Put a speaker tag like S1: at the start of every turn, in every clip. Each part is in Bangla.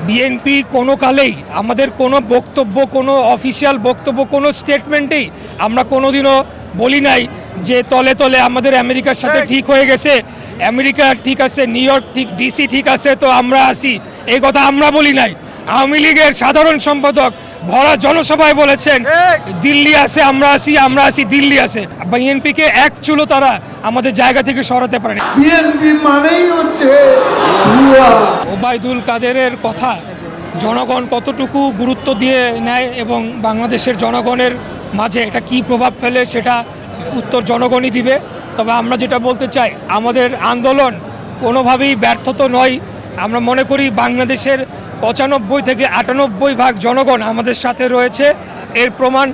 S1: বিএনপি কোনো কালেই আমাদের কোনো বক্তব্য, কোনো অফিসিয়াল বক্তব্য, কোনো স্টেটমেন্টেই আমরা কোনোদিনও বলি নাই যে তলে তলে আমাদের আমেরিকার সাথে ঠিক হয়ে গেছে, আমেরিকা ঠিক আছে, নিউ ইয়র্ক ঠিক, ডিসি ঠিক আছে, তো আমরা আসি, এই কথা আমরা বলি নাই। আওয়ামী লীগের সাধারণ সম্পাদক ভরা জনসভায় বলেছেন দিল্লি আছে আমরা আসি, আমরা আসি দিল্লি আছে। বিএনপিকে এক চুলো তারা আমাদের জায়গা থেকে সরাতে পারেনি।
S2: বিএনপি মানেই হচ্ছে
S1: ওবায়দুল কাদেরের কথা জনগণ কতটুকু গুরুত্ব দিয়ে নেয় এবং বাংলাদেশের জনগণের মাঝে এটা কি প্রভাব ফেলে সেটা উত্তর জনগণই দিবে। তবে আমরা যেটা বলতে চাই, আমাদের আন্দোলন কোনোভাবেই ব্যর্থ তো নয়। আমরা মনে করি বাংলাদেশের 95 থেকে 98% জনগণ আমাদের সাথে রয়েছে। এর প্রমাণ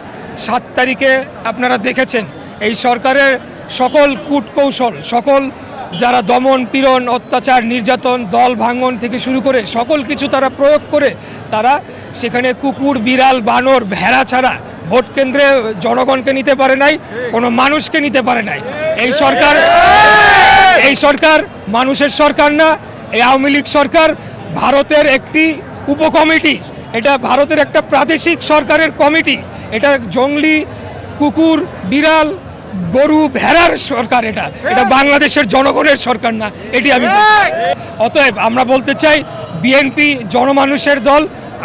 S1: 7 তারিখে আপনারা দেখেছেন। এই সরকারের সকল কূটকৌশল, সকল যারা দমন পীড়ন, অত্যাচার, নির্যাতন, দল ভাঙন থেকে শুরু করে সকল কিছু তারা প্রয়োগ করে তারা সেখানে কুকুর, বিড়াল, বানর, ভেড়া ছাড়া ভোট কেন্দ্রে জনগণকে নিতে পারে নাই, কোনো মানুষকে নিতে পারে নাই। এই সরকার মানুষের সরকার না, এই আওয়ামী লীগ সরকার ভারতের একটি উপকমিটি, এটা ভারতের একটা প্রাদেশিক সরকারের কমিটি, এটা জঙ্গলি কুকুর, বিড়াল, গরু, ভেড়ার সরকার। এটা বাংলাদেশের জনগণের সরকার না, এটি আমি। অতএব আমরা বলতে চাই বিএনপি জনমানুষের দল।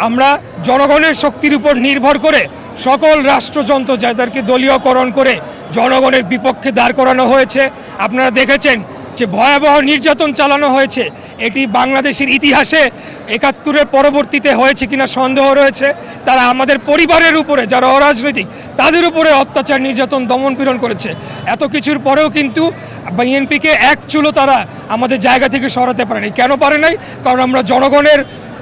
S1: আমরা জনগণের শক্তির উপর নির্ভর করে সকল রাষ্ট্রযন্ত্র যাদেরকে দলীয়করণ করে জনগণের বিপক্ষে দাঁড় করানো হয়েছে। আপনারা দেখেছেন যে ভয়াবহ নির্যাতন চালানো হয়েছে। এটি বাংলাদেশের ইতিহাসে 71-এর পরবর্তীতে হয়েছে কিনা সন্দেহ রয়েছে। তারা আমাদের পরিবারের উপরে, যারা অরাজনৈতিক, তাদের উপরে অত্যাচার, নির্যাতন, দমনপীড়ন করেছে। এত কিছুর পরেও কিন্তু বিএনপিকে এক চুলো তারা আমাদের জায়গা থেকে সরাতে পারেনি। কেন পারে নাই? কারণ আমরা জনগণের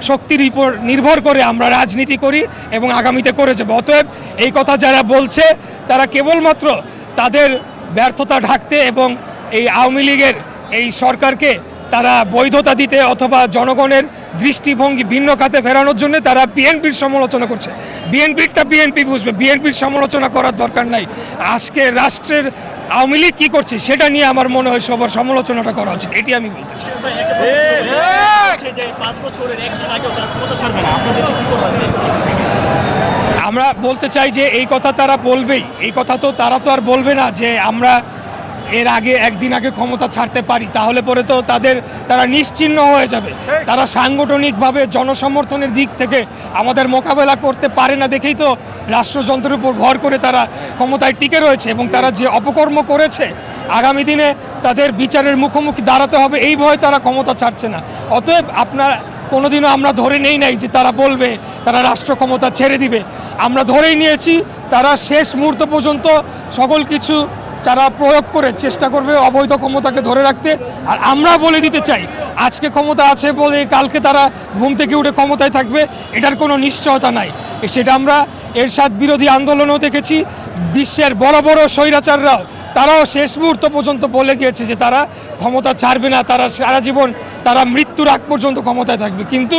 S1: শক্তির উপর নির্ভর করে আমরা রাজনীতি করি এবং আগামীতে করে যাব। অতএব এই কথা যারা বলছে তারা কেবলমাত্র তাদের ব্যর্থতা ঢাকতে এবং এই আওয়ামী লীগের এই সরকারকে তারা বৈধতা দিতে অথবা জনগণের দৃষ্টিভঙ্গি ভিন্ন খাতে ফেরানোর জন্য তারা বিএনপির সমালোচনা করছে। বিএনপিরটা বিএনপি বুঝবে, বিএনপির সমালোচনা করার দরকার নাই। আজকে রাষ্ট্রের আওয়ামী লীগ কী করছে সেটা নিয়ে আমার মনে হয় সবার সমালোচনাটা করা উচিত, এটি আমি বলতে চাই। আমরা বলতে চাই যে এই কথা তারা বলবেই, এই কথা তো তারা তো আর বলবে না যে আমরা এর আগে একদিন আগে ক্ষমতা ছাড়তে পারি, তাহলে পরে তো তারা নিশ্চিহ্ন হয়ে যাবে। তারা সাংগঠনিকভাবে জনসমর্থনের দিক থেকে আমাদের মোকাবেলা করতে পারে না দেখেই তো রাষ্ট্রযন্ত্রের উপর ভর করে তারা ক্ষমতায় টিকে রয়েছে এবং তারা যে অপকর্ম করেছে আগামী দিনে তাদের বিচারের মুখোমুখি দাঁড়াতে হবে, এই ভয়ে তারা ক্ষমতা ছাড়ছে না। অতএব আপনারা কোনোদিনও আমরা ধরে নেই নাই যে তারা বলবে তারা রাষ্ট্র ক্ষমতা ছেড়ে দিবে। আমরা ধরেই নিয়েছি তারা শেষ মুহূর্ত পর্যন্ত সকল কিছু যারা প্রয়োগ করে চেষ্টা করবে অবৈধ ক্ষমতাকে ধরে রাখতে। আর আমরা বলে দিতে চাই আজকে ক্ষমতা আছে বলে কালকে তারা ঘুম থেকে উঠে ক্ষমতায় থাকবে, এটার কোনো নিশ্চয়তা নাই। সেটা আমরা এরশাদ বিরোধী আন্দোলনেও দেখেছি। বিশ্বের বড় বড় স্বৈরাচাররাও তারাও শেষ মুহূর্ত পর্যন্ত বলে গিয়েছে যে তারা ক্ষমতা ছাড়বে না, তারা সারা জীবন, তারা মৃত্যুর আগ পর্যন্ত ক্ষমতায় থাকবে। কিন্তু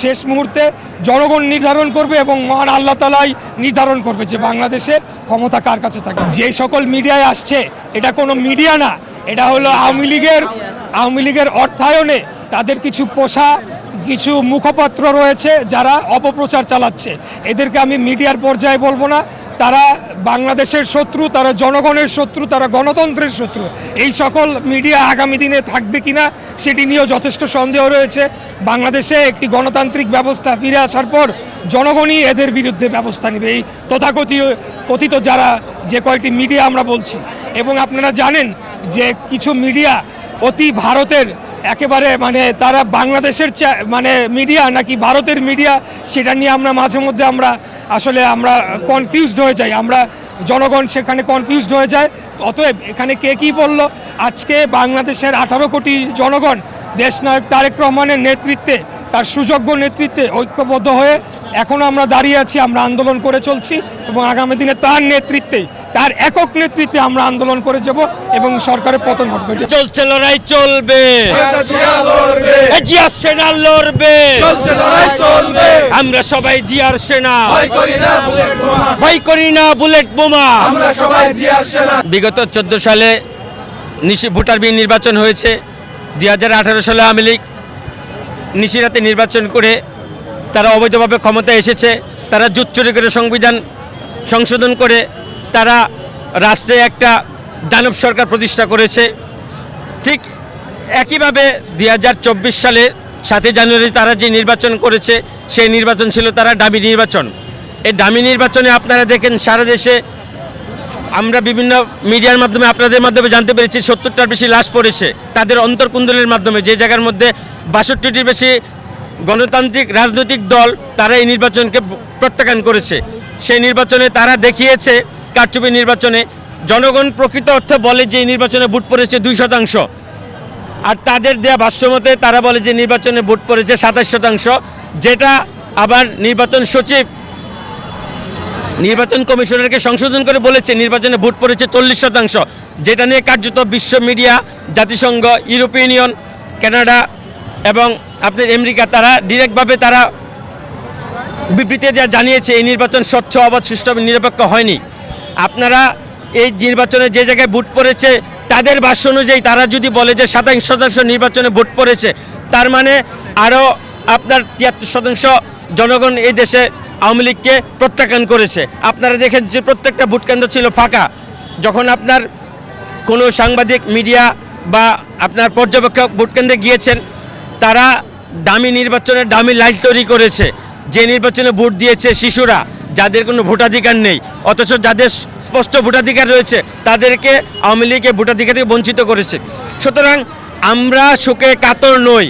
S1: শেষ মুহূর্তে জনগণ নির্ধারণ করবে এবং মহান আল্লাহ তাআলাই নির্ধারণ করবে যে বাংলাদেশে ক্ষমতা কার কাছে থাকে। যে সকল মিডিয়ায় আসছে এটা কোনো মিডিয়া না, এটা হলো আওয়ামী লীগের অর্থায়নে তাদের কিছু পোষা কিছু মুখপাত্র রয়েছে যারা অপপ্রচার চালাচ্ছে। এদেরকে আমি মিডিয়ার পর্যায়ে বলবো না, তারা বাংলাদেশের শত্রু, তারা জনগণের শত্রু, তারা গণতন্ত্রের শত্রু। এই সকল মিডিয়া আগামী দিনে থাকবে কিনা সেটি নিয়েও যথেষ্ট সন্দেহ রয়েছে। বাংলাদেশে একটি গণতান্ত্রিক ব্যবস্থা ফিরে আসার পর জনগণই এদের বিরুদ্ধে ব্যবস্থা নেবে, এই তথাকথিত যারা যে কয়েকটি মিডিয়া আমরা বলছি। এবং আপনারা জানেন যে কিছু মিডিয়া অতি ভারতের একেবারে তারা বাংলাদেশের মিডিয়া নাকি ভারতের মিডিয়া সেটা নিয়ে আমরা মাঝে মধ্যে আমরা কনফিউজড হয়ে যাই, আমরা জনগণ সেখানে কনফিউজড হয়ে যায়। অতএব এখানে কে কী বলল, আজকে বাংলাদেশের 18 কোটি জনগণ দেশনায়ক তারেক রহমানের নেতৃত্বে, তার সুযোগ্য নেতৃত্বে ঐক্যবদ্ধ হয়ে এখনও আমরা দাঁড়িয়ে আছি, আমরা আন্দোলন করে চলছি এবং আগামী দিনে তার নেতৃত্বে, তার একক নেতৃত্বে আমরা আন্দোলন করে যাব এবং সরকারের পতন ঘটবে।
S3: চলছে লড়াই, চলবে, জিয়ার সেনা লড়বে, আমরা সবাই জিয়ার সেনা, ভয় করি না বুলেট বোমা। বিগত 14 সালে ভোটারবিহীন নির্বাচন হয়েছে। 2018 সালে আওয়ামী লীগ নিশিরাতে নির্বাচন করে তারা অবৈধভাবে ক্ষমতায় এসেছে, তারা জুট চুরি করে সংবিধান সংশোধন করে তারা রাষ্ট্রে একটা দানব সরকার প্রতিষ্ঠা করেছে। ঠিক একইভাবে 2024 সালের 7 জানুয়ারি তারা যে নির্বাচন করেছে সেই নির্বাচন ছিল তারা ডামি নির্বাচন। এই ডামি নির্বাচনে আপনারা দেখেন সারা দেশে আমরা বিভিন্ন মিডিয়ার মাধ্যমে আপনাদের মাধ্যমে জানতে পেরেছি 70টার বেশি লাশ পড়েছে তাদের অন্তর্কুণ্ডলের মাধ্যমে, যে জায়গার মধ্যে 62টির বেশি গণতান্ত্রিক রাজনৈতিক দল তারা এই নির্বাচনকে প্রত্যাখ্যান করেছে। সেই নির্বাচনে তারা দেখিয়েছে কারচুপি নির্বাচনে জনগণ প্রকৃত অর্থে বলে যে এই নির্বাচনে ভোট পড়েছে 2%, আর তাদের দেয়া ভাষ্যমতে তারা বলে যে নির্বাচনে ভোট পড়েছে 27%, যেটা আবার নির্বাচন সচিব নির্বাচন কমিশনারকে সংশোধন করে বলেছে নির্বাচনে ভোট পড়েছে 40%, যেটা নিয়ে কার্যত বিশ্ব মিডিয়া, জাতিসংঘ, ইউরোপীয় ইউনিয়ন, কানাডা এবং আপনার আমেরিকা তারা ডিরেক্টভাবে তারা বিবৃতিতে যা জানিয়েছে এই নির্বাচন স্বচ্ছ, অবাধ, সুষ্ঠু এবং নিরপেক্ষ হয়নি। আপনারা এই নির্বাচনে যে জায়গায় ভোট পড়েছে তাদের ভাষ্য অনুযায়ী তারা যদি বলে যে 27% নির্বাচনে ভোট পড়েছে, তার মানে আরও আপনার 73% জনগণ এই দেশে আওয়ামী লীগকে প্রত্যাখ্যান করেছে। আপনারা দেখেন যে প্রত্যেকটা ভোট কেন্দ্র ছিল ফাঁকা। যখন আপনার কোনো সাংবাদিক, মিডিয়া বা আপনার পর্যবেক্ষক ভোট কেন্দ্রে গিয়েছেন, তারা দামি নির্বাচনের দামি লাইট তৈরি করেছে। যে নির্বাচনে ভোট দিয়েছে শিশুরা, যাদের কোনো ভোটাধিকার নেই, অথচ যাদের স্পষ্ট ভোটাধিকার রয়েছে তাদেরকে আওয়ামী লীগের ভোটাধিকার থেকে বঞ্চিত করেছে। সুতরাং আমরা শোকে কাতর নই।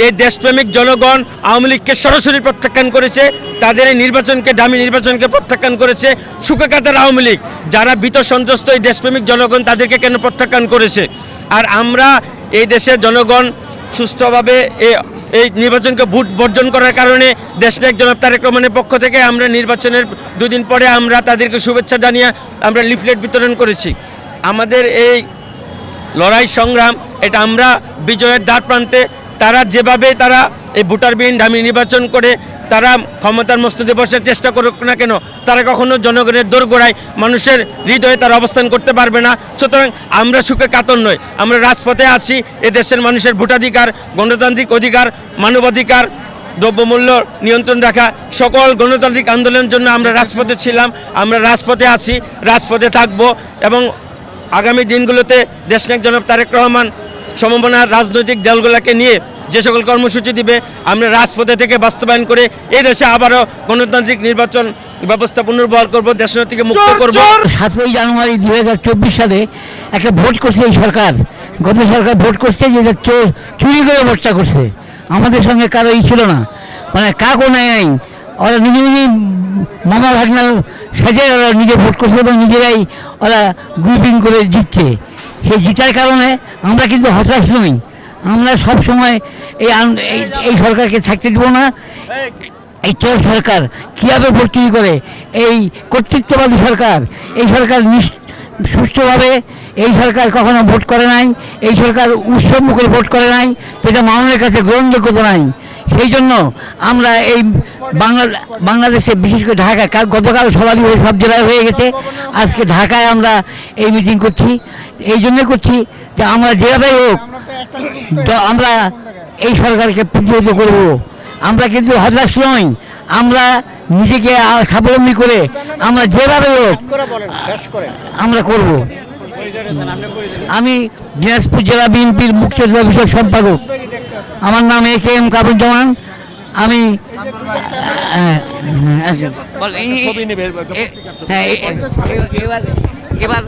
S3: এই দেশপ্রেমিক জনগণ আওয়ামী লীগকে সরাসরি প্রত্যাখ্যান করেছে, তাদের এই নির্বাচনকে, দামি নির্বাচনকে প্রত্যাখ্যান করেছে। শোকে কাতর আওয়ামী লীগ, যারা ভীত সন্ত্রস্ত এই দেশপ্রেমিক জনগণ তাদেরকে কেন প্রত্যাখ্যান করেছে। আর আমরা এই দেশের জনগণ সুষ্ঠুভাবে এই নির্বাচনকে ভোট বর্জন করার কারণে দেশনায়ক জনাব তারেক রহমানের পক্ষ থেকে আমরা নির্বাচনের 2 দিন পরে আমরা তাদেরকে শুভেচ্ছা জানিয়ে আমরা লিফলেট বিতরণ করেছি। আমাদের এই লড়াই সংগ্রাম এটা আমরা বিজয়ের দ্বার প্রান্তে। তারা যেভাবে তারা এই ভোটারবিহীন দামি নির্বাচন করে তারা ক্ষমতার মসনদে বসার চেষ্টা করুক না কেন, তারা কখনো জনগণের দোরগোড়ায় মানুষের হৃদয়ে তারা অবস্থান করতে পারবে না। সুতরাং আমরা সুখে কাতর নই, আমরা রাজপথে আছি। এ দেশের মানুষের ভোটাধিকার, গণতান্ত্রিক অধিকার, মানবাধিকার, দ্রব্যমূল্য নিয়ন্ত্রণ রাখা, সকল গণতান্ত্রিক আন্দোলনের জন্য আমরা রাজপথে ছিলাম, আমরা রাজপথে আছি, রাজপথে থাকব। এবং আগামী দিনগুলোতে দেশনায়ক জনাব তারেক রহমান সমমনা রাজনৈতিক দলগুলোকে নিয়ে যে সকল কর্মসূচি দিবে আমরা রাজপথে থেকে বাস্তবায়ন করে এই দেশে আবারও গণতান্ত্রিক নির্বাচন ব্যবস্থা পুনর্বহাল করব, দেশনীতিকে মুক্ত করব।
S4: 7 জানুয়ারি 2024 সালে একটা ভোট করছে এই সরকার, গত সরকার ভোট করছে যে চুরি করে ভোটটা করছে। আমাদের সঙ্গে কারো ছিল না, মানে কাকও নেয়। ওরা নিজে নিজেই মামা ভাগনার সাজে ওরা নিজে ভোট করছে এবং নিজেরাই ওরা গ্রুপিং করে জিতছে। সেই জিতার কারণে আমরা কিন্তু হতাশ নই। আমরা সব সময় এই সরকারকে থাকতে দেব না। এই চোর সরকার কীভাবে ভোট চুরি করে, এই কর্তৃত্ববাদী সরকার, এই সরকার সুষ্ঠুভাবে এই সরকার কখনো ভোট করে নাই, এই সরকার উৎসবমুখর ভোট করে নাই, সেটা মানুষের কাছে গ্রহণযোগ্যতা নাই। সেই জন্য আমরা এই বাংলাদেশে বিশেষ করে ঢাকায় গতকাল সবারই সব জেলায় হয়ে গেছে, আজকে ঢাকায় আমরা এই মিটিং করছি। এই জন্য করছি যে আমরা যেভাবে হোক আমরা এই সরকারকে প্রতিহত করব। আমরা কিন্তু হতাশ নই, আমরা নিজেকে স্বাবলম্বী করে আমরা যেভাবে হোক আমরা করব। আমি দিনাজপুর জেলা বিএনপির মুখ্য বিষয়ক সম্পাদক, আমার নাম AKM কাবুজ্জামান। আমি এবার